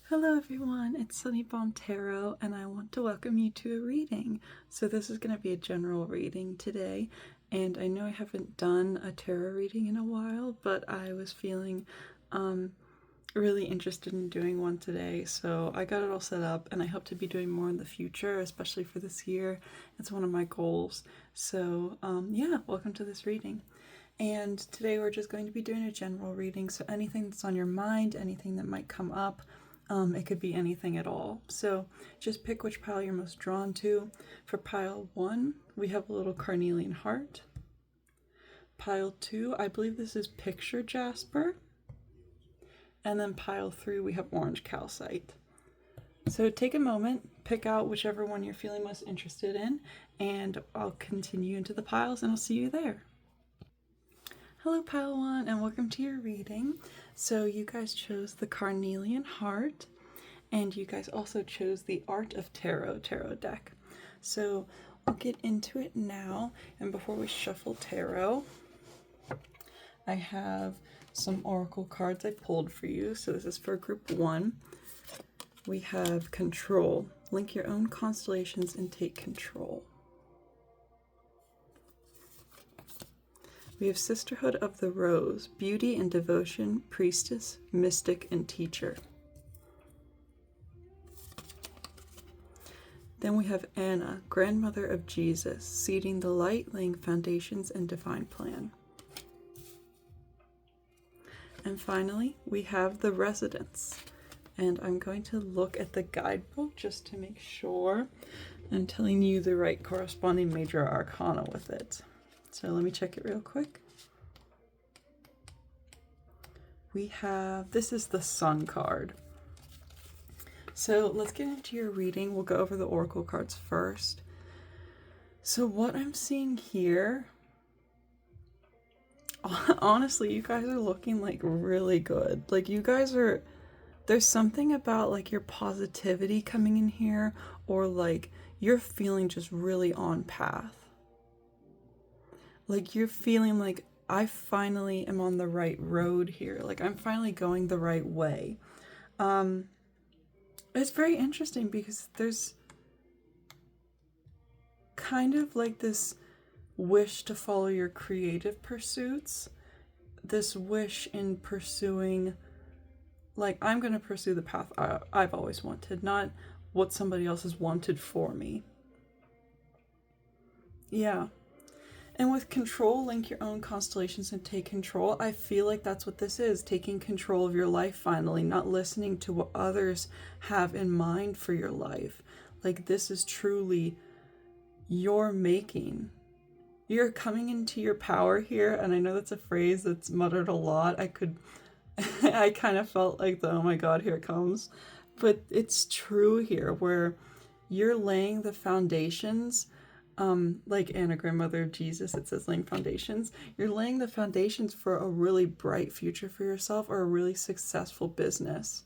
Hello everyone, it's Sunny Bomb Tarot and I want to welcome you to a reading. So this is going to be a general reading today, and I know I haven't done a tarot reading in a while, but I was feeling really interested in doing one today, so I got it all set up and I hope to be doing more in the future, especially for this year. It's one of my goals. So yeah, welcome to this reading. And today we're just going to be doing a general reading, so anything that's on your mind, anything that might come up, it could be anything at all. So just pick which pile you're most drawn to. For pile 1, we have a little carnelian heart. Pile 2, I believe this is picture Jasper. And then pile 3, we have orange calcite. So take a moment, pick out whichever one you're feeling most interested in, and I'll continue into the piles and I'll see you there. Hello pile 1 and welcome to your reading. So you guys chose the Carnelian heart, and you guys also chose the Art of Tarot deck. So we'll get into it now, and before we shuffle tarot, I have some oracle cards I pulled for you. So this is for group 1. We have Control. Link your own constellations and take control. We have Sisterhood of the Rose, Beauty and Devotion, Priestess, Mystic, and Teacher. Then we have Anna, Grandmother of Jesus, Seeding the Light, Laying Foundations, and Divine Plan. And finally, we have the Residence. And I'm going to look at the guidebook just to make sure I'm telling you the right corresponding major arcana with it. So let me check it real quick. We have, this is the Sun card. So let's get into your reading. We'll go over the oracle cards first. So what I'm seeing here, honestly, you guys are looking like really good. Like you guys are, there's something about like your positivity coming in here, or like you're feeling just really on path. Like you're feeling like I finally am on the right road here. Like I'm finally going the right way. It's very interesting because there's kind of like this wish to follow your creative pursuits. This wish in pursuing, like, I'm going to pursue the path I've always wanted, not what somebody else has wanted for me. Yeah. And with Control, link your own constellations and take control. I feel like that's what this is, taking control of your life finally, not listening to what others have in mind for your life. Like this is truly your making. You're coming into your power here, and I know that's a phrase that's muttered a lot. I kind of felt like oh my god, here it comes. But it's true here, where you're laying the foundations. Like Anna, Grandmother of Jesus, it says laying foundations. You're laying the foundations for a really bright future for yourself, or a really successful business.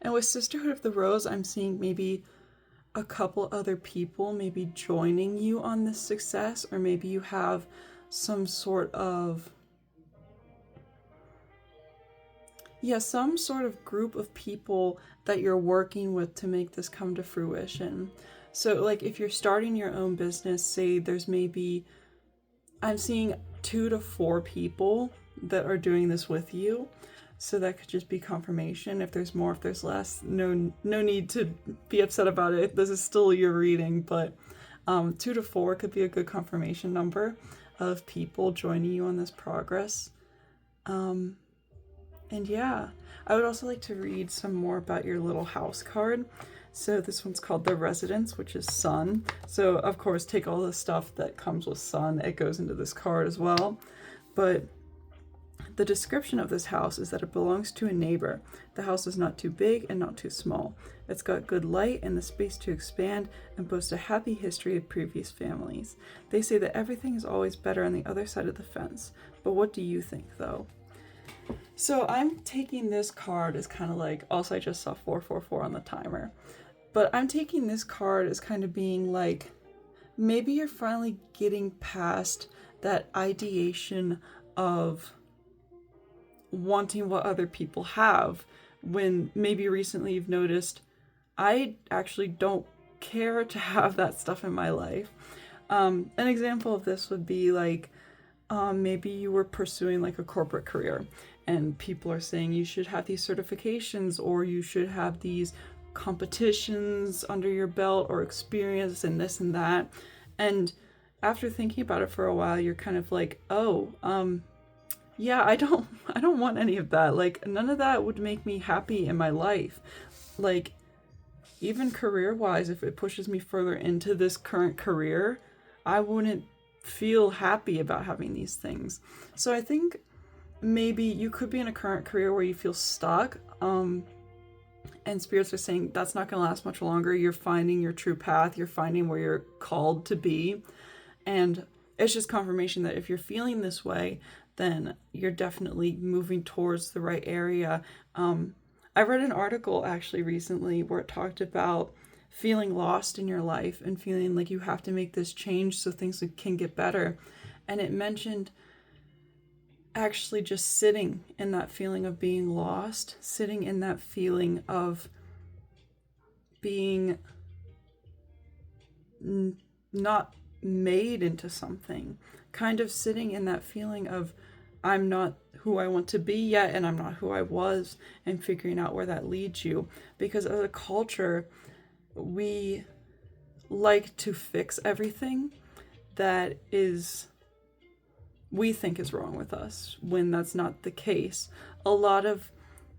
And with Sisterhood of the Rose, I'm seeing maybe a couple other people maybe joining you on this success, or maybe you have some sort of, some sort of group of people that you're working with to make this come to fruition. So like if you're starting your own business, say there's maybe, I'm seeing 2 to 4 people that are doing this with you. So that could just be confirmation. If there's more, if there's less, no need to be upset about it. This is still your reading, but 2 to 4 could be a good confirmation number of people joining you on this progress. And yeah, I would also like to read some more about your little house card. So this one's called the Residence, which is Sun. So of course, take all the stuff that comes with Sun. It goes into this card as well. But the description of this house is that it belongs to a neighbor. The house is not too big and not too small. It's got good light and the space to expand, and boasts a happy history of previous families. They say that everything is always better on the other side of the fence. But what do you think, though? So I'm taking this card as kind of like, also I just saw 444 on the timer. But I'm taking this card as kind of being like, maybe you're finally getting past that ideation of wanting what other people have, when maybe recently you've noticed, I actually don't care to have that stuff in my life. An example of this would be like, maybe you were pursuing like a corporate career and people are saying you should have these certifications or you should have these competitions under your belt or experience and this and that. And after thinking about it for a while, you're kind of like, oh, yeah, I don't want any of that. Like, none of that would make me happy in my life. Like, even career-wise, if it pushes me further into this current career, I wouldn't feel happy about having these things. So I think maybe you could be in a current career where you feel stuck, and spirits are saying that's not going to last much longer. You're finding your true path. You're finding where you're called to be. And it's just confirmation that if you're feeling this way, then you're definitely moving towards the right area. I read an article actually recently where it talked about feeling lost in your life and feeling like you have to make this change so things can get better. And it mentioned actually just sitting in that feeling of being lost, sitting in that feeling of being not made into something, kind of sitting in that feeling of I'm not who I want to be yet and I'm not who I was, and figuring out where that leads you. Because as a culture, we like to fix everything that we think is wrong with us, when that's not the case. A lot of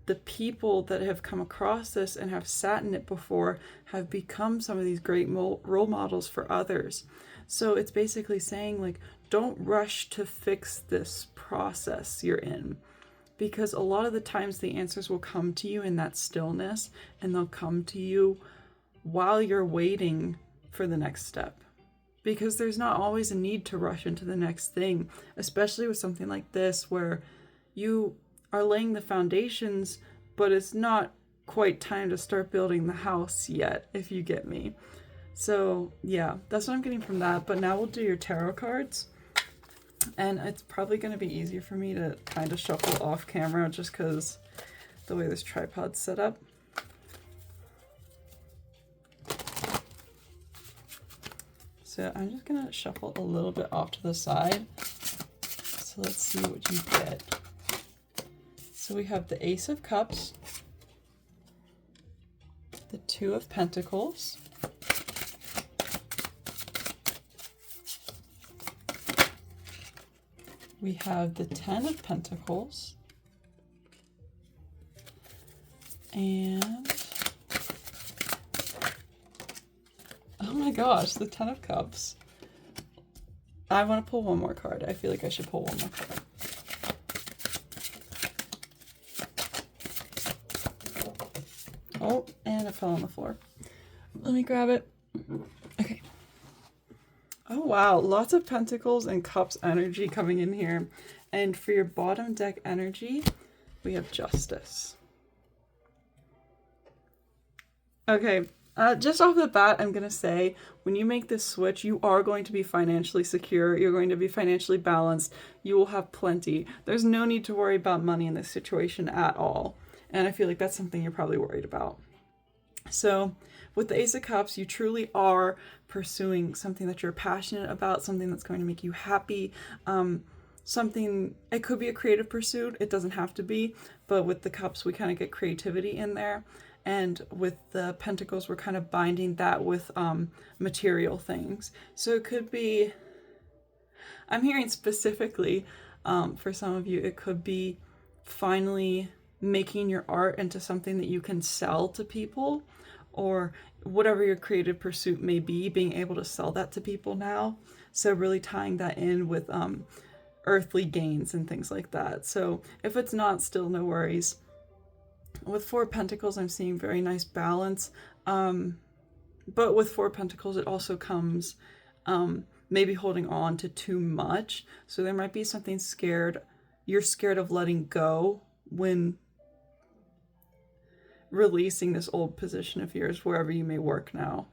the people that have come across this and have sat in it before have become some of these great role models for others. So it's basically saying, like, don't rush to fix this process you're in, because a lot of the times the answers will come to you in that stillness, and they'll come to you while you're waiting for the next step. Because there's not always a need to rush into the next thing, especially with something like this where you are laying the foundations, but it's not quite time to start building the house yet, if you get me. So yeah, that's what I'm getting from that. But now we'll do your tarot cards. And it's probably going to be easier for me to kind of shuffle off camera just because the way this tripod's set up. So I'm just going to shuffle a little bit off to the side. So let's see what you get. So we have the Ace of Cups, the Two of Pentacles, we have the Ten of Pentacles, and oh my gosh, the Ten of Cups. I want to pull one more card. I feel like I should pull one more card. Oh, and it fell on the floor. Let me grab it. Okay. Oh wow, lots of Pentacles and Cups energy coming in here. And for your bottom deck energy, we have Justice. Okay, just off the bat, I'm going to say, when you make this switch, you are going to be financially secure. You're going to be financially balanced. You will have plenty. There's no need to worry about money in this situation at all. And I feel like that's something you're probably worried about. So with the Ace of Cups, you truly are pursuing something that you're passionate about, something that's going to make you happy. It could be a creative pursuit. It doesn't have to be. But with the Cups, we kind of get creativity in there. And with the Pentacles, we're kind of binding that with material things. So it could be, I'm hearing specifically for some of you, it could be finally making your art into something that you can sell to people, or whatever your creative pursuit may be, being able to sell that to people now. So really tying that in with earthly gains and things like that. So if it's not, still no worries. With Four of Pentacles, I'm seeing very nice balance. But with Four of Pentacles, it also comes maybe holding on to too much. So there might be something you're scared of letting go when releasing this old position of yours wherever you may work now.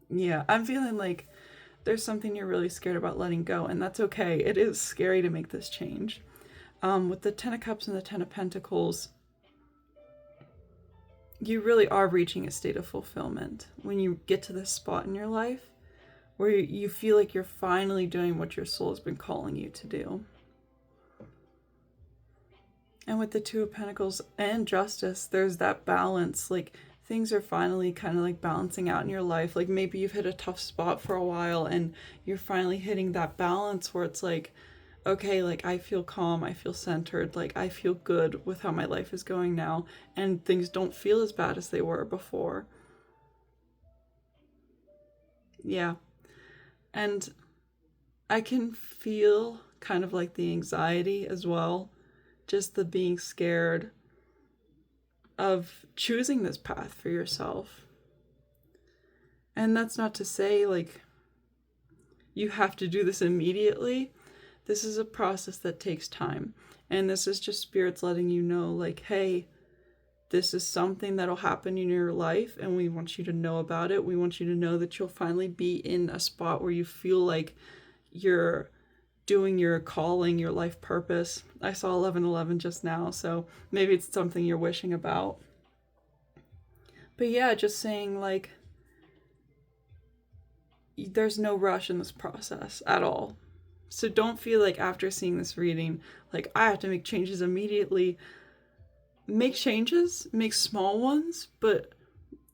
Yeah, I'm feeling like there's something you're really scared about letting go, and that's okay. It is scary to make this change. With the Ten of Cups and the Ten of Pentacles, you really are reaching a state of fulfillment when you get to this spot in your life where you feel like you're finally doing what your soul has been calling you to do. And with the Two of Pentacles and Justice, there's that balance. Like, things are finally kind of like balancing out in your life. Like, maybe you've hit a tough spot for a while and you're finally hitting that balance where it's like, okay, like, I feel calm, I feel centered, like, I feel good with how my life is going now, and things don't feel as bad as they were before. Yeah. And I can feel kind of like the anxiety as well, just the being scared of choosing this path for yourself. And that's not to say, like, you have to do this immediately. This is a process that takes time. And this is just spirits letting you know, like, hey, this is something that'll happen in your life, and we want you to know about it. We want you to know that you'll finally be in a spot where you feel like you're doing your calling, your life purpose. I saw 1111 just now, so maybe it's something you're wishing about. But yeah, just saying, like, there's no rush in this process at all. So don't feel like after seeing this reading, like, I have to make changes immediately. Make changes, make small ones, but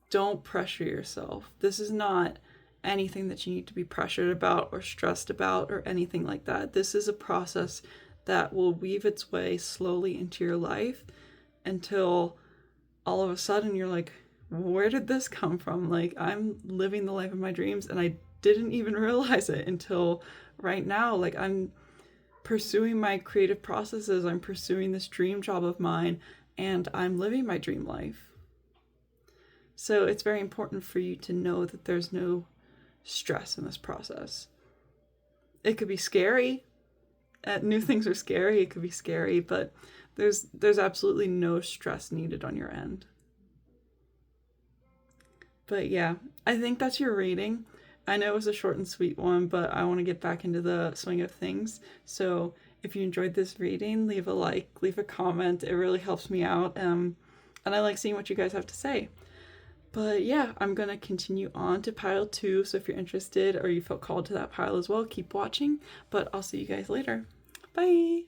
don't pressure yourself. This is not anything that you need to be pressured about or stressed about or anything like that. This is a process that will weave its way slowly into your life until all of a sudden you're like, where did this come from? Like, I'm living the life of my dreams and I didn't even realize it until right now. Like, I'm pursuing my creative processes, I'm pursuing this dream job of mine, and I'm living my dream life. So it's very important for you to know that there's no stress in this process. It could be scary. New things are scary. It could be scary, but there's absolutely no stress needed on your end. But yeah, I think that's your reading. I know it was a short and sweet one, but I want to get back into the swing of things. So if you enjoyed this reading, leave a like, leave a comment. It really helps me out. And I like seeing what you guys have to say. But yeah, I'm going to continue on to pile 2. So if you're interested or you felt called to that pile as well, keep watching. But I'll see you guys later. Bye!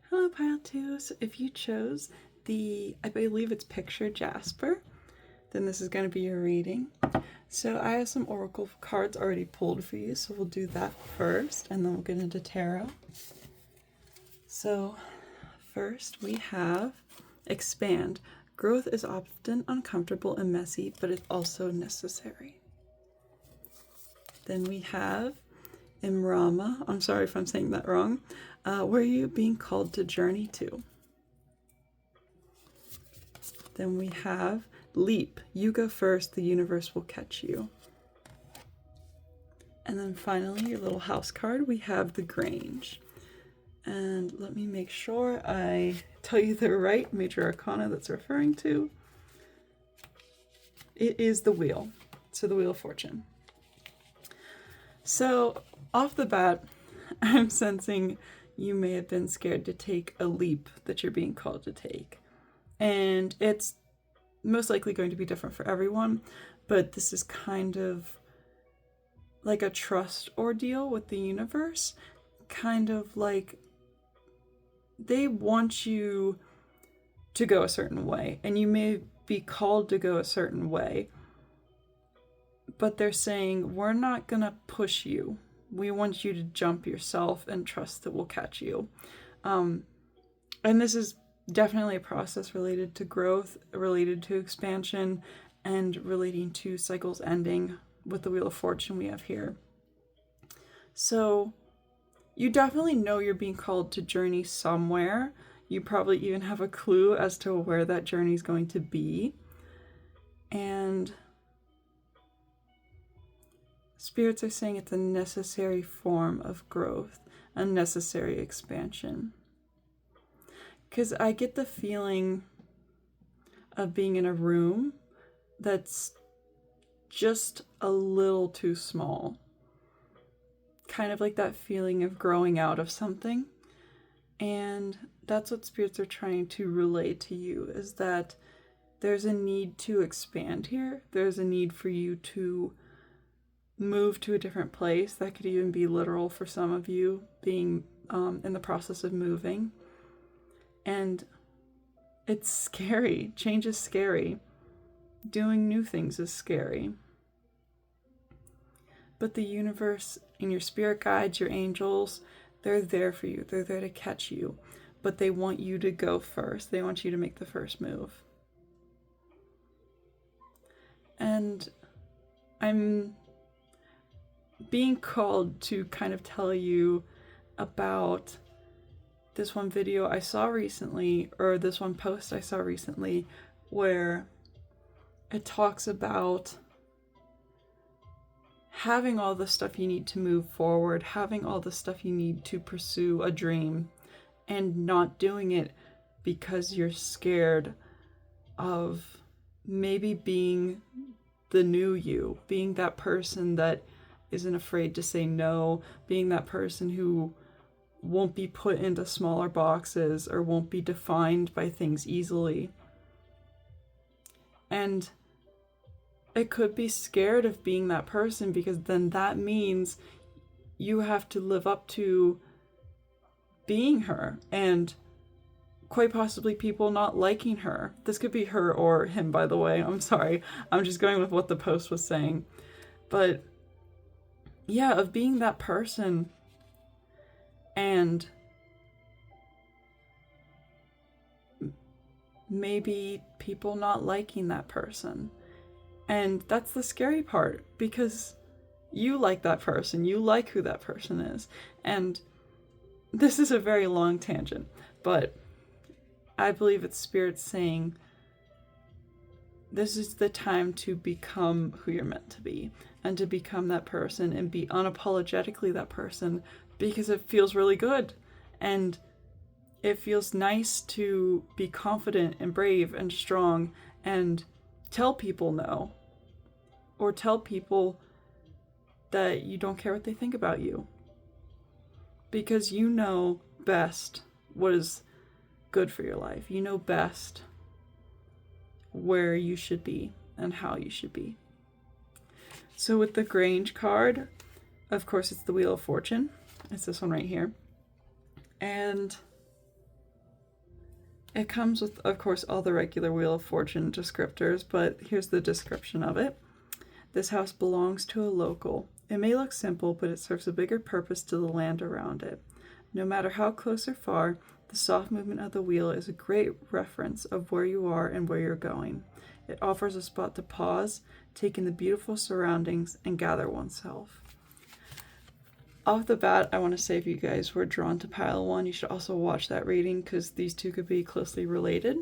Hello, pile 2. So if you chose I believe it's picture Jasper, then this is going to be your reading. So I have some oracle cards already pulled for you, so we'll do that first, and then we'll get into tarot. So first we have Expand. Growth is often uncomfortable and messy, but it's also necessary. Then we have Imrama. I'm sorry if I'm saying that wrong. Where are you being called to journey to? Then we have Leap. You go first, the universe will catch you. And then finally, your little house card, we have the Grange. And let me make sure I tell you the right major arcana that's referring to. It is the Wheel. So the Wheel of Fortune. So off the bat, I'm sensing you may have been scared to take a leap that you're being called to take. And it's most likely going to be different for everyone, but this is kind of like a trust ordeal with the universe. Kind of like they want you to go a certain way, and you may be called to go a certain way, but they're saying, we're not gonna push you. We want you to jump yourself and trust that we'll catch you. And this is definitely a process related to growth, related to expansion, and relating to cycles ending with the Wheel of Fortune we have here. So you definitely know you're being called to journey somewhere. You probably even have a clue as to where that journey is going to be. And spirits are saying it's a necessary form of growth, a necessary expansion. Because I get the feeling of being in a room that's just a little too small. Kind of like that feeling of growing out of something. And that's what spirits are trying to relay to you, is that there's a need to expand here. There's a need for you to move to a different place. That could even be literal for some of you, being in the process of moving. And it's scary. Change is scary. Doing new things is scary. But the universe and your spirit guides, your angels, they're there for you. They're there to catch you. But they want you to go first. They want you to make the first move. And I'm being called to kind of tell you about this one video I saw recently, or this one post I saw recently, where it talks about having all the stuff you need to move forward, having all the stuff you need to pursue a dream, and not doing it because you're scared of maybe being the new you, being that person that isn't afraid to say no, being that person who won't be put into smaller boxes or won't be defined by things easily. And it could be scared of being that person, because then that means you have to live up to being her, and quite possibly people not liking her. This could be her or him, by the way. I'm sorry. I'm just going with what the post was saying. But yeah, of being that person and maybe people not liking that person. And that's the scary part, because you like that person. You like who that person is. And this is a very long tangent, but I believe it's Spirit saying this is the time to become who you're meant to be, and to become that person and be unapologetically that person, because it feels really good. And it feels nice to be confident and brave and strong and tell people no, or tell people that you don't care what they think about you, because you know best what is good for your life. You know best where you should be and how you should be. So with the Grange card, of course, it's the Wheel of Fortune. It's this one right here. And it comes with, of course, all the regular Wheel of Fortune descriptors, but here's the description of it. This house belongs to a local. It may look simple, but it serves a bigger purpose to the land around it. No matter how close or far, the soft movement of the wheel is a great reference of where you are and where you're going. It offers a spot to pause, take in the beautiful surroundings, and gather oneself. Off the bat, I want to say, if you guys were drawn to pile 1, you should also watch that reading, because these two could be closely related.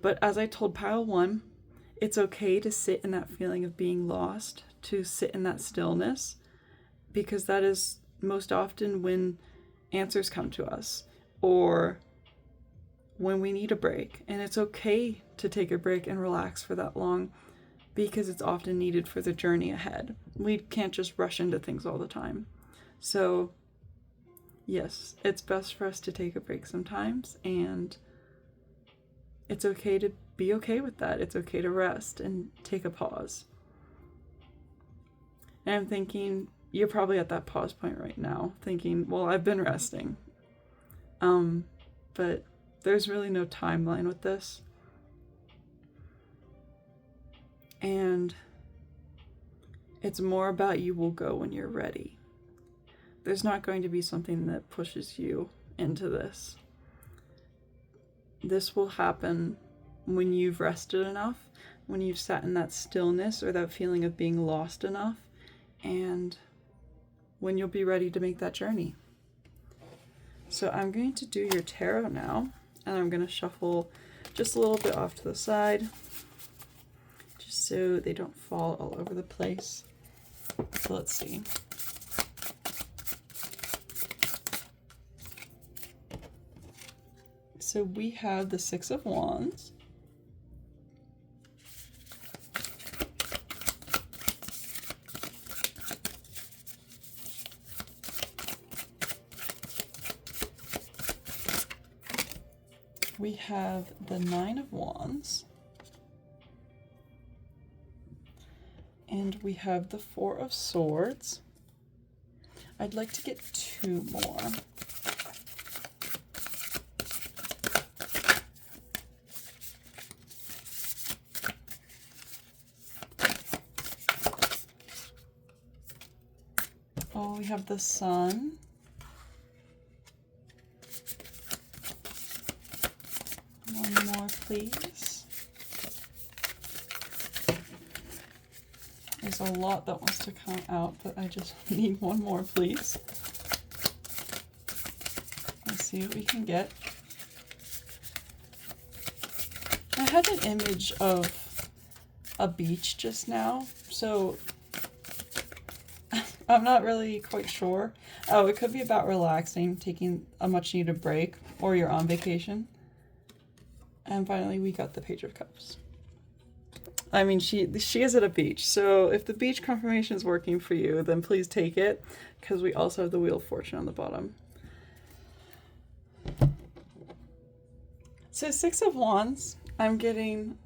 But as I told pile 1, it's okay to sit in that feeling of being lost, to sit in that stillness, because that is most often when answers come to us, or when we need a break. And it's okay to take a break and relax for that long, because it's often needed for the journey ahead. We can't just rush into things all the time. So yes, it's best for us to take a break sometimes, and it's okay to be okay with that. It's okay to rest and take a pause. And I'm thinking, you're probably at that pause point right now, thinking, well, I've been resting. But there's really no timeline with this. And it's more about you will go when you're ready. There's not going to be something that pushes you into this. This will happen when you've rested enough, when you've sat in that stillness or that feeling of being lost enough, and when you'll be ready to make that journey. So I'm going to do your tarot now, and I'm going to shuffle just a little bit off to the side, just so they don't fall all over the place. So let's see. So we have the Six of Wands. we have the Nine of Wands. And we have the Four of Swords. I'd like to get 2 more. Oh, we have the Sun. One more, please. There's a lot that wants to come out, but I just need one more, please. Let's see what we can get. I had an image of a beach just now, so I'm not really quite sure. Oh, it could be about relaxing, taking a much needed break, or you're on vacation. And finally, we got the Page of Cups. I mean, she is at a beach, so if the beach confirmation is working for you, then please take it, because we also have the Wheel of Fortune on the bottom. So 6 of Wands, I'm getting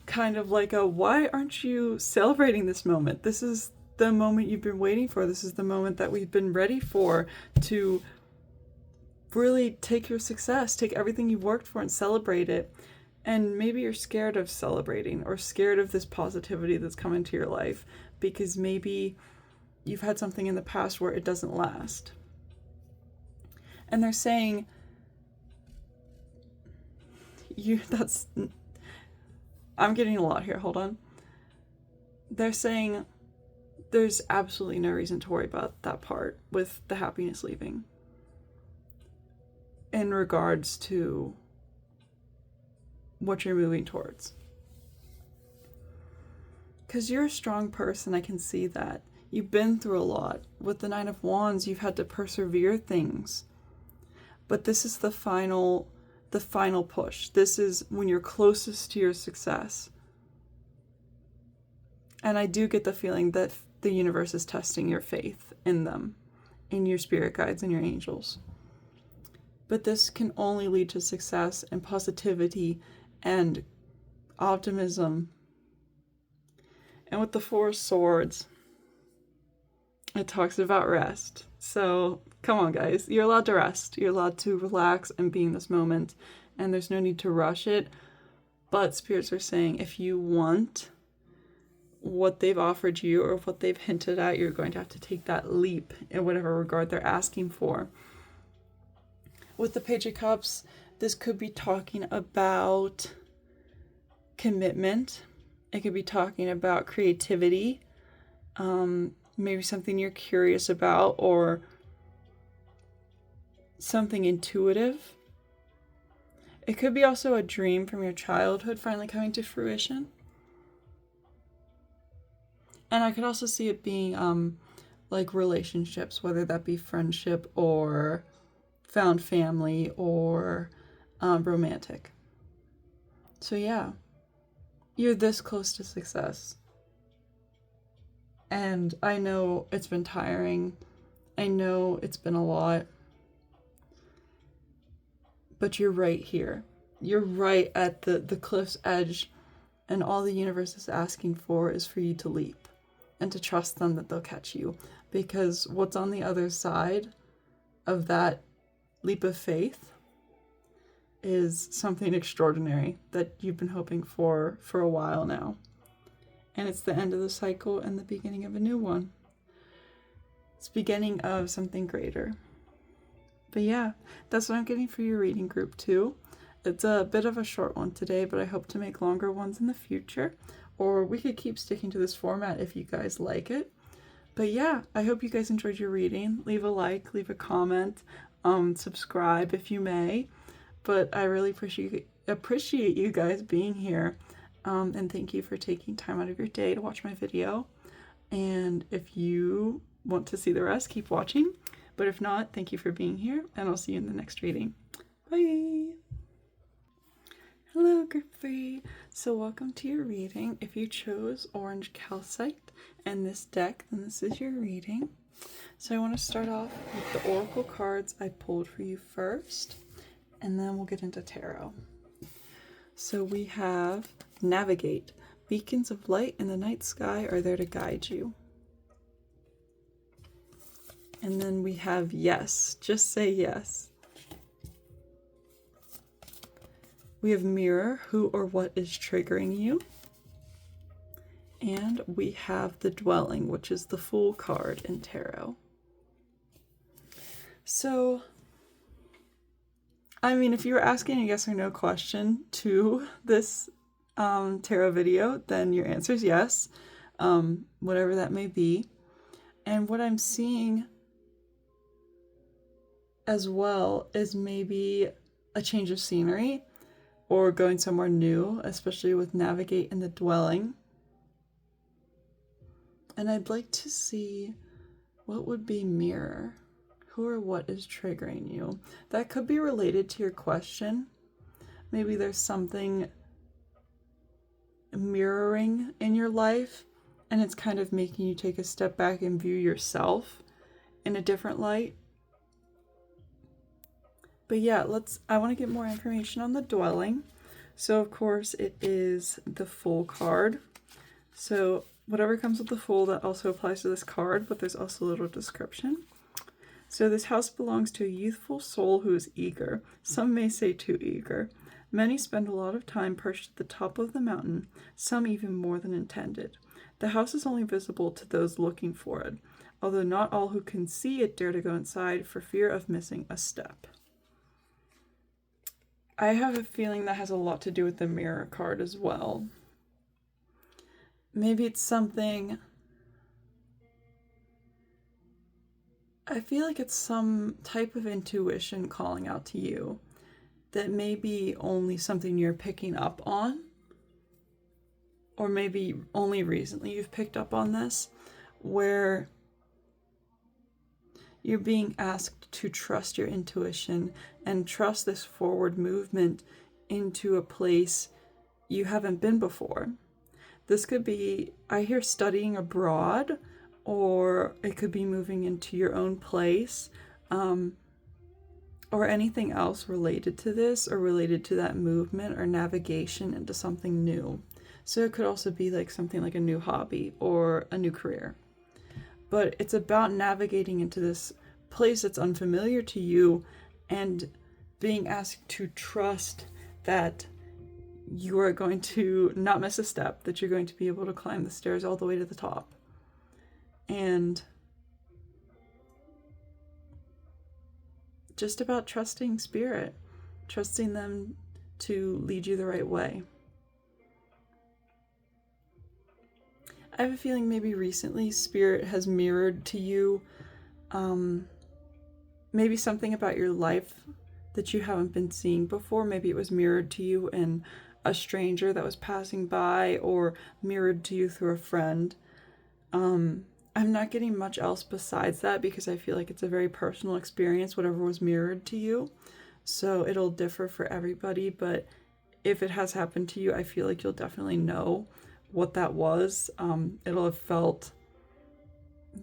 kind of like a, why aren't you celebrating this moment? This is the moment you've been waiting for. This is the moment that we've been ready for, to really take your success, take everything you've worked for and celebrate it. And maybe you're scared of celebrating, or scared of this positivity that's come into your life, because maybe you've had something in the past where it doesn't last. And they're saying, I'm getting a lot here, hold on. They're saying there's absolutely no reason to worry about that part with the happiness leaving, in regards to what you're moving towards. Because you're a strong person, I can see that. You've been through a lot. With the Nine of Wands, you've had to persevere things. But this is the final push. This is when you're closest to your success. And I do get the feeling that the universe is testing your faith in them, in your spirit guides and your angels. But this can only lead to success and positivity and optimism. And with the Four of Swords, it talks about rest. So come on, guys, you're allowed to rest. You're allowed to relax and be in this moment, and there's no need to rush it. But spirits are saying, if you want what they've offered you, or what they've hinted at, you're going to have to take that leap in whatever regard they're asking for. With the Page of Cups, this could be talking about commitment. It could be talking about creativity, maybe something you're curious about, or something intuitive. It could be also a dream from your childhood finally coming to fruition. And I could also see it being like relationships, whether that be friendship or found family or romantic. So yeah, you're this close to success. And I know it's been tiring. I know it's been a lot. But you're right here. You're right at the cliff's edge. And all the universe is asking for is for you to leap. And to trust them that they'll catch you. Because what's on the other side of that leap of faith is something extraordinary that you've been hoping for a while now. And it's the end of the cycle and the beginning of a new one. It's beginning of something greater. But yeah, that's what I'm getting for your reading group 2. It's a bit of a short one today, but I hope to make longer ones in the future. Or we could keep sticking to this format if you guys like it. But yeah, I hope you guys enjoyed your reading. Leave a like, leave a comment, subscribe if you may. But I really appreciate you guys being here. And thank you for taking time out of your day to watch my video. And if you want to see the rest, keep watching. But if not, thank you for being here, and I'll see you in the next reading. Bye! Hello, group 3. So welcome to your reading. If you chose orange calcite and this deck, then this is your reading. So I want to start off with the oracle cards I pulled for you first. and then we'll get into tarot. So we have navigate. Beacons of light in the night sky are there to guide you. And then we have yes. Just say yes. We have mirror. Who or what is triggering you? And we have the dwelling, which is the Fool card in tarot. So, I mean, if you were asking a yes or no question to this tarot video, then your answer is yes, whatever that may be. And what I'm seeing as well is maybe a change of scenery or going somewhere new, especially with navigate in the dwelling. And I'd like to see what would be mirror. Who or what is triggering you? That could be related to your question. Maybe there's something mirroring in your life and it's kind of making you take a step back and view yourself in a different light. But yeah, I want to get more information on the dwelling. So of course it is the Fool card. So whatever comes with the Fool, that also applies to this card, but there's also a little description. So this house belongs to a youthful soul who is eager. Some may say too eager. Many spend a lot of time perched at the top of the mountain, some even more than intended. The house is only visible to those looking for it, although not all who can see it dare to go inside for fear of missing a step. I have a feeling that has a lot to do with the mirror card as well. Maybe it's something... I feel like it's some type of intuition calling out to you that may be only something you're picking up on, or maybe only recently you've picked up on this, where you're being asked to trust your intuition and trust this forward movement into a place you haven't been before. This could be, I hear studying abroad, or it could be moving into your own place, or anything else related to this or related to that movement or navigation into something new. So it could also be like something like a new hobby or a new career. But it's about navigating into this place that's unfamiliar to you and being asked to trust that you are going to not miss a step, that you're going to be able to climb the stairs all the way to the top. And just about trusting spirit, trusting them to lead you the right way. I have a feeling maybe recently spirit has mirrored to you maybe something about your life that you haven't been seeing before. Maybe it was mirrored to you in a stranger that was passing by, or mirrored to you through a friend. I'm not getting much else besides that because I feel like it's a very personal experience, whatever was mirrored to you. So it'll differ for everybody, but if it has happened to you, I feel like you'll definitely know what that was. It'll have felt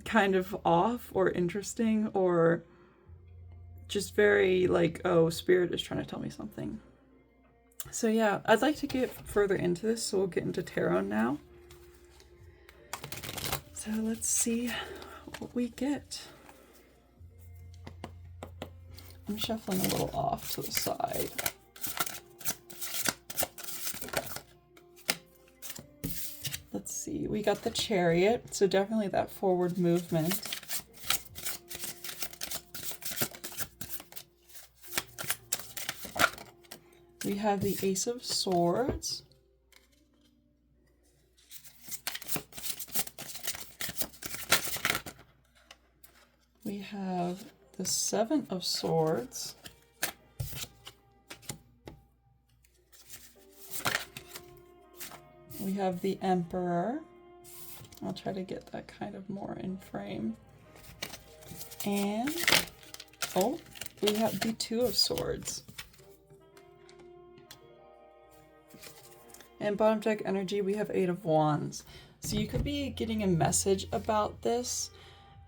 kind of off or interesting, or just very like, oh, spirit is trying to tell me something. So yeah, I'd like to get further into this, so we'll get into tarot now. So let's see what we get. I'm shuffling a little off to the side. Let's see, we got the Chariot, so definitely that forward movement. We have the Ace of Swords. We have the Seven of Swords. We have the Emperor. I'll try to get that kind of more in frame. And, oh, we have the Two of Swords. And bottom deck energy, we have Eight of Wands. So you could be getting a message about this.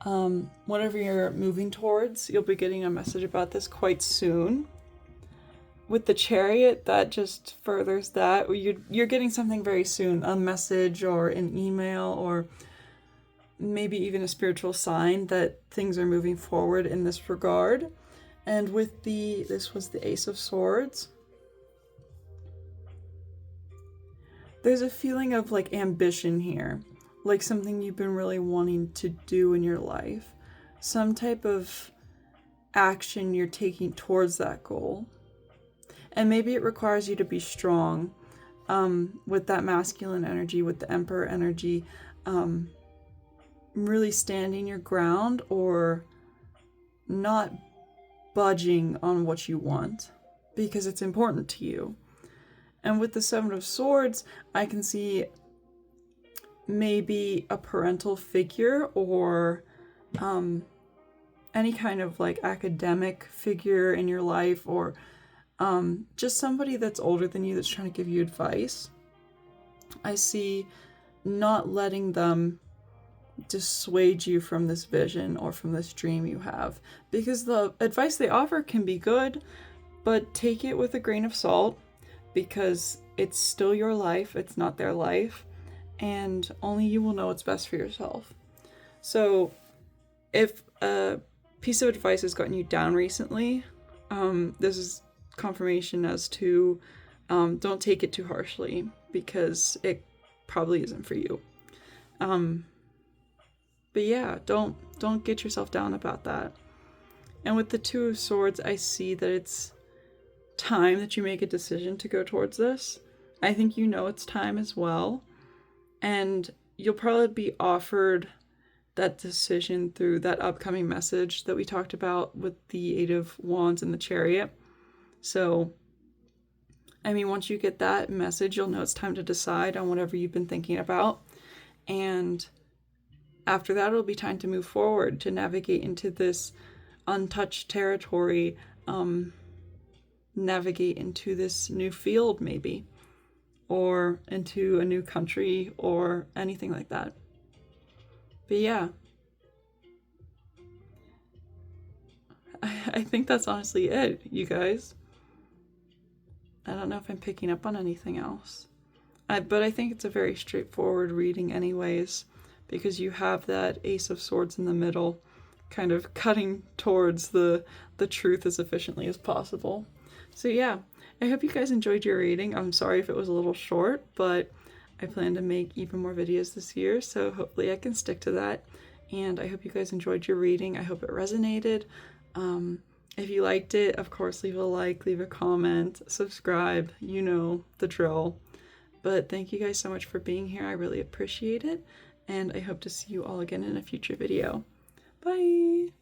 Whatever you're moving towards, you'll be getting a message about this quite soon. with the Chariot, that just furthers that. You're getting something very soon, a message or an email or maybe even a spiritual sign that things are moving forward in this regard. And with this was the Ace of Swords. There's a feeling of like ambition here, like something you've been really wanting to do in your life, some type of action you're taking towards that goal. And maybe it requires you to be strong, with that masculine energy, with the Emperor energy, really standing your ground or not budging on what you want because it's important to you. And with the Seven of Swords, I can see maybe a parental figure or any kind of like academic figure in your life, or just somebody that's older than you that's trying to give you advice. I see not letting them dissuade you from this vision or from this dream you have, because the advice they offer can be good, but take it with a grain of salt, because it's still your life, it's not their life, and only you will know what's best for yourself. So if a piece of advice has gotten you down recently, this is confirmation as to don't take it too harshly, because it probably isn't for you. But yeah, don't get yourself down about that. And with the Two of Swords, I see that it's time that you make a decision to go towards this. I think you know it's time as well. And you'll probably be offered that decision through that upcoming message that we talked about with the Eight of Wands and the Chariot. So, I mean, once you get that message, you'll know it's time to decide on whatever you've been thinking about. And after that, it'll be time to move forward, to navigate into this untouched territory, navigate into this new field maybe, or into a new country or anything like that. But yeah, I think that's honestly it, you guys. I don't know if I'm picking up on anything else. But I think it's a very straightforward reading anyways, because you have that Ace of Swords in the middle, kind of cutting towards the truth as efficiently as possible. So yeah, I hope you guys enjoyed your reading. I'm sorry if it was a little short, but I plan to make even more videos this year, so hopefully I can stick to that. And I hope you guys enjoyed your reading. I hope it resonated. If you liked it, of course, leave a like, leave a comment, subscribe, you know the drill. But thank you guys so much for being here. I really appreciate it. And I hope to see you all again in a future video. Bye!